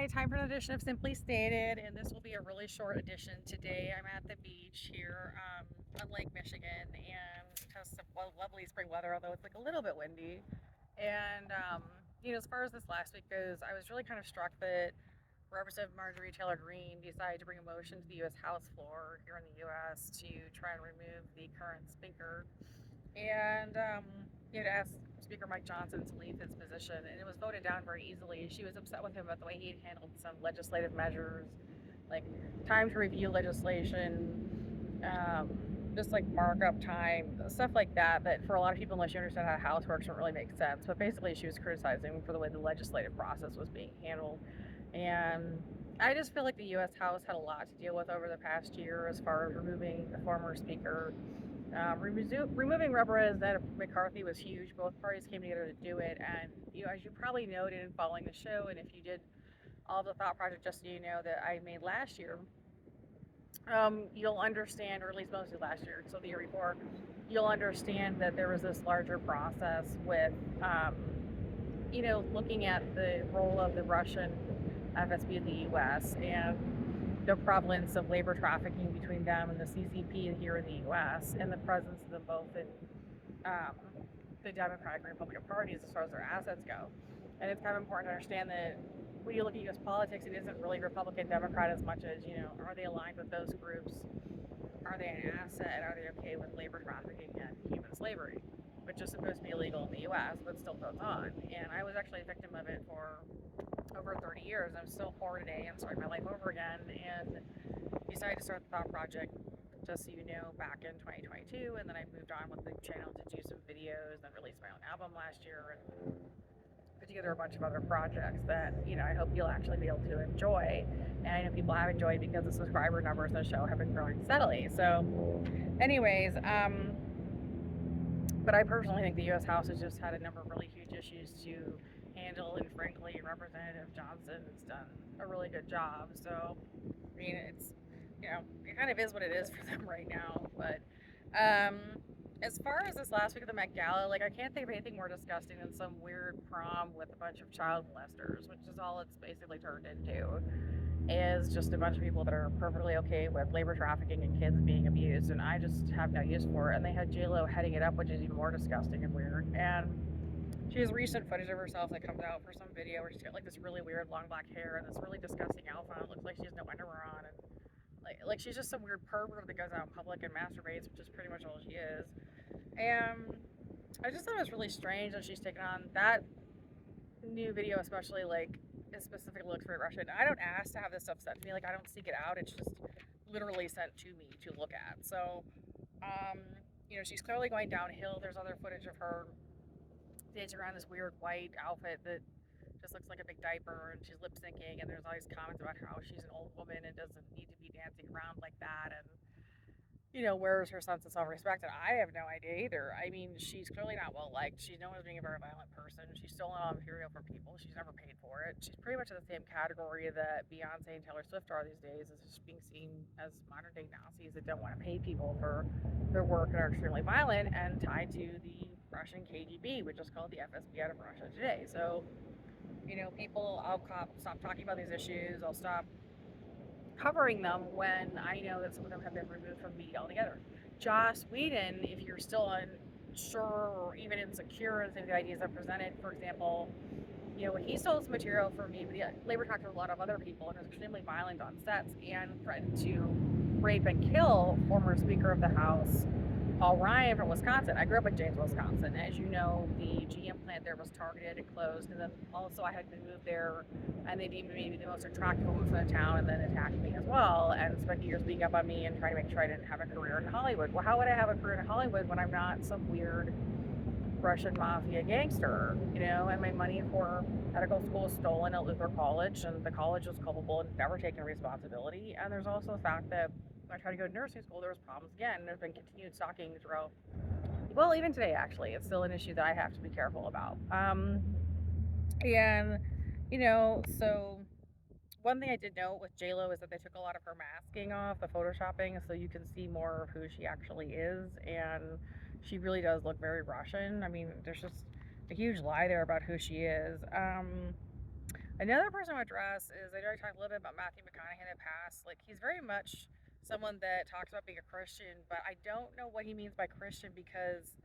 time for an edition of Simply Stated, and this will be a really short edition today. I'm at the beach here on Lake Michigan, and it has some lovely spring weather, although it's like a little bit windy. And as far as this last week goes, I was really kind of struck that Representative Marjorie Taylor Greene decided to bring a motion to the U.S. House floor here in the U.S. to try and remove the current speaker and to ask Speaker Mike Johnson to leave his position, and it was voted down very easily. She was upset with him about the way he had handled some legislative measures, like time to review legislation, just like markup time, stuff like that. That for a lot of people, unless you understand how the House works, don't really make sense. But basically, she was criticizing for the way the legislative process was being handled, and I just feel like the U.S. House had a lot to deal with over the past year as far as removing the former speaker. Removing Representative McCarthy was huge. Both parties came together to do it, and as you probably noted in following the show, and if you did all the thought project just so you know that I made last year, you'll understand, or at least mostly last year, so the year before, you'll understand that there was this larger process with, looking at the role of the Russian FSB in the U.S. and the prevalence of labor trafficking between them and the CCP here in the U.S. and the presence of them both in um, the Democratic and Republican parties as far as their assets go. And it's kind of important to understand that when you look at U.S. politics, it isn't really Republican Democrat as much as, are they aligned with those groups? Are they an asset? And are they okay with labor trafficking and human slavery, which is supposed to be illegal in the U.S. but still goes on? And I was actually a victim of it for over 30 years. I'm still poor today and starting my life over again, and decided to start the Thought Project, just so you know, back in 2022, and then I moved on with the channel to do some videos and release my own album last year and put together a bunch of other projects that I hope you'll actually be able to enjoy. And I know people have enjoyed because the subscriber numbers on the show have been growing steadily. So anyways, but I personally think the U.S. House has just had a number of really huge issues to handle, and frankly, Representative Johnson has done a really good job. So, I mean, it kind of is what it is for them right now. But as far as this last week of the Met Gala, like I can't think of anything more disgusting than some weird prom with a bunch of child molesters, which is all it's basically turned into is just a bunch of people that are perfectly okay with labor trafficking and kids being abused, and I just have no use for it. And they had J.Lo heading it up, which is even more disgusting and weird. And she has recent footage of herself that comes out for some video where she's got like this really weird long black hair and this really disgusting outfit. It looks like she has no underwear on, and like she's just some weird pervert that goes out in public and masturbates, which is pretty much all she is. And I just thought it was really strange that she's taken on that new video, especially like it specifically looks very Russian. I don't ask to have this stuff sent to me. Like I don't seek it out. It's just literally sent to me to look at. So, um, she's clearly going downhill. There's other footage of her dancing around this weird white outfit that just looks like a big diaper, and she's lip syncing. And there's all these comments about how she's an old woman and doesn't need to be dancing around like that. And where's her sense of self-respect? And I have no idea either. I mean, she's clearly not well liked. She's known as being a very violent person. She's stolen all material from people. She's never paid for it. She's pretty much in the same category that Beyonce and Taylor Swift are these days, is just being seen as modern day Nazis that don't want to pay people for their work and are extremely violent and tied to the Russian KGB, which is called the FSB out of Russia today. So, people, stop talking about these issues. I'll stop covering them when I know that some of them have been removed from the media altogether. Joss Whedon, if you're still unsure or even insecure in some of the ideas I've presented, for example, he stole some material from me, but he labor talked to a lot of other people and was extremely violent on sets and threatened to rape and kill former Speaker of the House Paul Ryan from Wisconsin. I grew up in Janesville, Wisconsin. As you know, the GM plant there was targeted and closed, and then also I had been moved there, and they deemed me the most attractive woman in the town, and then attacked me as well, and spent years beating up on me and trying to make sure I didn't have a career in Hollywood. Well, how would I have a career in Hollywood when I'm not some weird Russian mafia gangster, and my money for medical school was stolen at Luther College, and the college was culpable and never taken responsibility. And there's also the fact that when I tried to go to nursing school, there was problems again. There's been continued stalking throughout. Well, even today, actually, it's still an issue that I have to be careful about. And so one thing I did note with J.Lo is that they took a lot of her masking off, the photoshopping, so you can see more of who she actually is, and she really does look very Russian. I mean, there's just a huge lie there about who she is. Another person I address is I know I talked a little bit about Matthew McConaughey in the past. Like he's very much someone that talks about being a Christian, but I don't know what he means by Christian because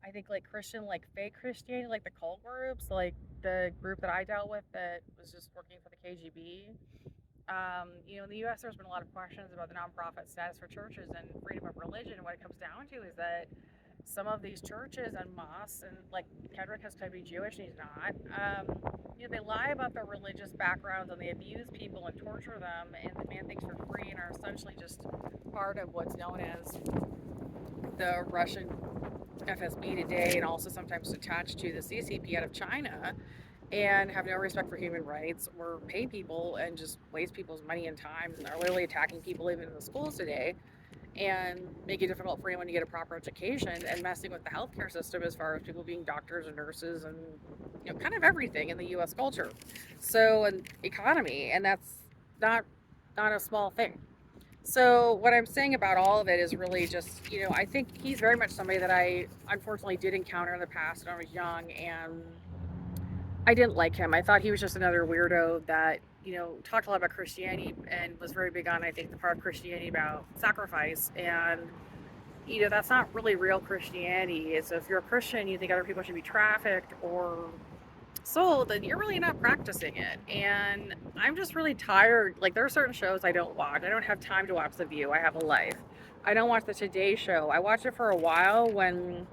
I think like Christian, like fake Christianity, like the cult groups, like the group that I dealt with that was just working for the KGB. In the U.S., there's been a lot of questions about the nonprofit status for churches and freedom of religion. What it comes down to is that some of these churches and mosques, and like Kendrick has claimed to be Jewish and he's not, they lie about their religious backgrounds and they abuse people and torture them and demand things for free and are essentially just part of what's known as the Russian FSB today and also sometimes attached to the CCP out of China and have no respect for human rights or pay people and just waste people's money and time and are literally attacking people even in the schools today and make it difficult for anyone to get a proper education and messing with the healthcare system as far as people being doctors and nurses and kind of everything in the US culture. So and economy and that's not not a small thing. So what I'm saying about all of it is really just, I think he's very much somebody that I unfortunately did encounter in the past when I was young and I didn't like him. I thought he was just another weirdo that, talked a lot about Christianity and was very big on, I think, the part of Christianity about sacrifice. And, that's not really real Christianity. So if you're a Christian, you think other people should be trafficked or sold, then you're really not practicing it. And I'm just really tired. Like, there are certain shows I don't watch. I don't have time to watch The View. I have a life. I don't watch the Today Show. I watched it for a while when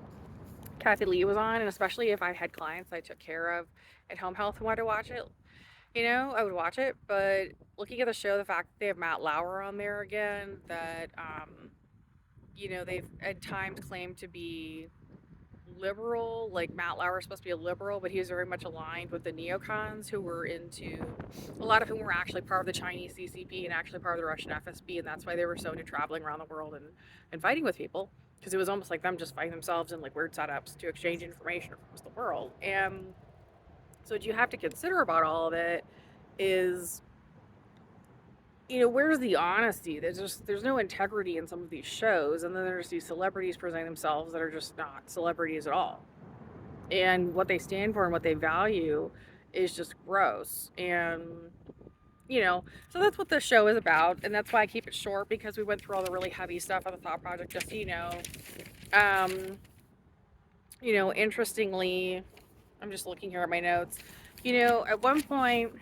Kathy Lee was on, and especially if I had clients I took care of at home health who wanted to watch it, I would watch it. But looking at the show, the fact that they have Matt Lauer on there again, that, they've at times claimed to be liberal, like Matt Lauer is supposed to be a liberal, but he was very much aligned with the neocons who were into, a lot of whom were actually part of the Chinese CCP and actually part of the Russian FSB, and that's why they were so into traveling around the world and fighting with people because it was almost like them just fighting themselves in like weird setups to exchange information across the world. And so what you have to consider about all of it is, where's the honesty? There's no integrity in some of these shows, and then there's these celebrities presenting themselves that are just not celebrities at all. And what they stand for and what they value is just gross. And so that's what this show is about, and that's why I keep it short because we went through all the really heavy stuff on the Thought Project. Just so you know, um, interestingly, I'm just looking here at my notes. At one point,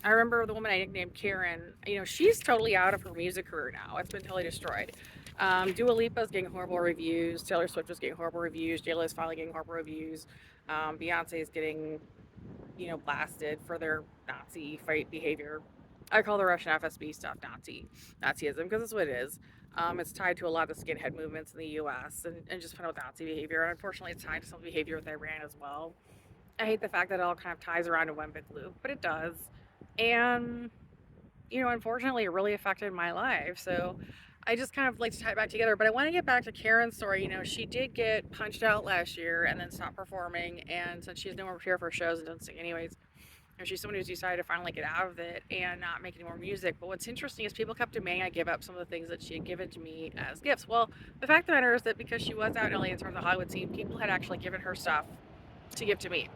I remember the woman I nicknamed Karen. She's totally out of her music career now. It's been totally destroyed. Dua Lipa's getting horrible reviews. Taylor Swift is getting horrible reviews. J.Lo is finally getting horrible reviews. Beyonce is getting, blasted for their Nazi fight behavior. I call the Russian FSB stuff Nazism because that's what it is. It's tied to a lot of the skinhead movements in the U.S. and just kind of Nazi behavior. And unfortunately, it's tied to some behavior with Iran as well. I hate the fact that it all kind of ties around to one big loop, but it does. And, unfortunately, it really affected my life. So I just kind of like to tie it back together. But I want to get back to Karen's story. She did get punched out last year and then stopped performing. And since she has no more here for shows and doesn't sing anyways, she's someone who's decided to finally get out of it and not make any more music. But what's interesting is people kept demanding I give up some of the things that she had given to me as gifts. Well, the fact of the matter is that because she was out in LA in terms of the Hollywood scene, people had actually given her stuff to give to me.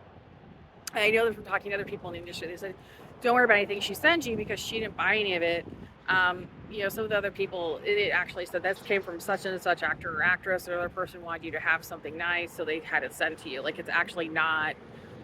And I know that from talking to other people in the industry, they said, don't worry about anything she sends you because she didn't buy any of it. Some of the other people, it actually said that came from such and such actor or actress, or other person wanted you to have something nice, so they had it sent to you. Like, it's actually not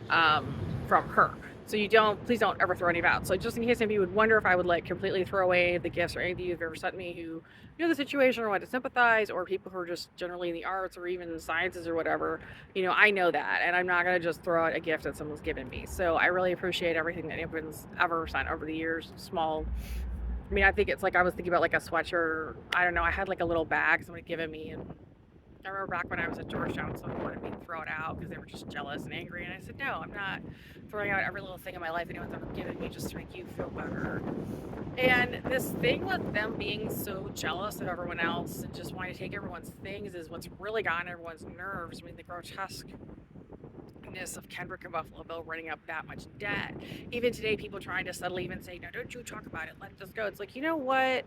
from her. So please don't ever throw any out. So just in case anybody would wonder if I would like completely throw away the gifts or anything you've ever sent me who know the situation or want to sympathize, or people who are just generally in the arts or even sciences or whatever, I know that, and I'm not going to just throw out a gift that someone's given me. So I really appreciate everything that anyone's ever sent over the years, small. I think it's like I was thinking about like a sweatshirt. I don't know. I had like a little bag somebody had given me, and I remember back when I was at Georgetown, someone wanted me to throw it out because they were just jealous and angry. And I said, no, I'm not throwing out every little thing in my life anyone's ever given me just to make you feel better. And this thing with them being so jealous of everyone else and just wanting to take everyone's things is what's really gotten everyone's nerves. The grotesqueness of Kendrick and Buffalo Bill running up that much debt. Even today, people trying to subtly even say, no, don't you talk about it. Let it just go. It's like, you know what?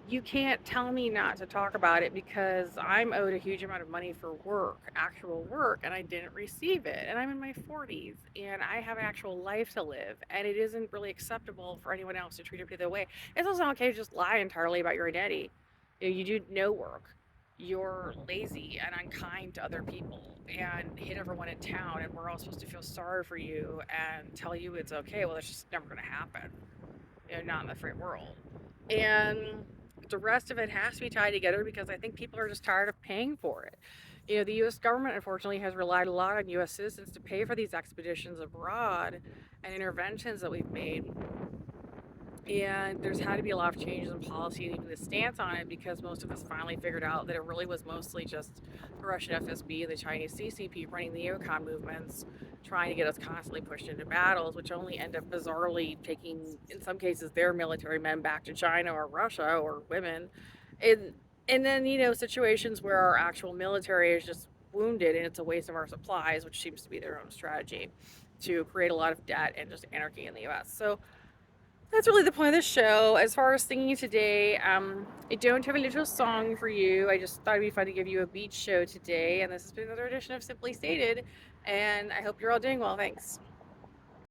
you can't tell me not to talk about it because I'm owed a huge amount of money for work, actual work, and I didn't receive it. And I'm in my 40s and I have an actual life to live. And it isn't really acceptable for anyone else to treat it the way. It's also not okay to just lie entirely about your identity. You do no work. You're lazy and unkind to other people and hit everyone in town, and we're all supposed to feel sorry for you and tell you it's okay. Well, that's just never going to happen, not in the free world. And the rest of it has to be tied together because I think people are just tired of paying for it. The U.S. government, unfortunately, has relied a lot on U.S. citizens to pay for these expeditions abroad and interventions that we've made. And there's had to be a lot of changes in policy and even the stance on it because most of us finally figured out that it really was mostly just the Russian FSB and the Chinese CCP running the neocon movements, trying to get us constantly pushed into battles, which only end up bizarrely taking, in some cases, their military men back to China or Russia or women. And, and then, situations where our actual military is just wounded and it's a waste of our supplies, which seems to be their own strategy to create a lot of debt and just anarchy in the US. So that's really the point of this show. As far as singing today, I don't have a little song for you. I just thought it'd be fun to give you a beach show today. And this has been another edition of Simply Stated. And I hope you're all doing well. Thanks.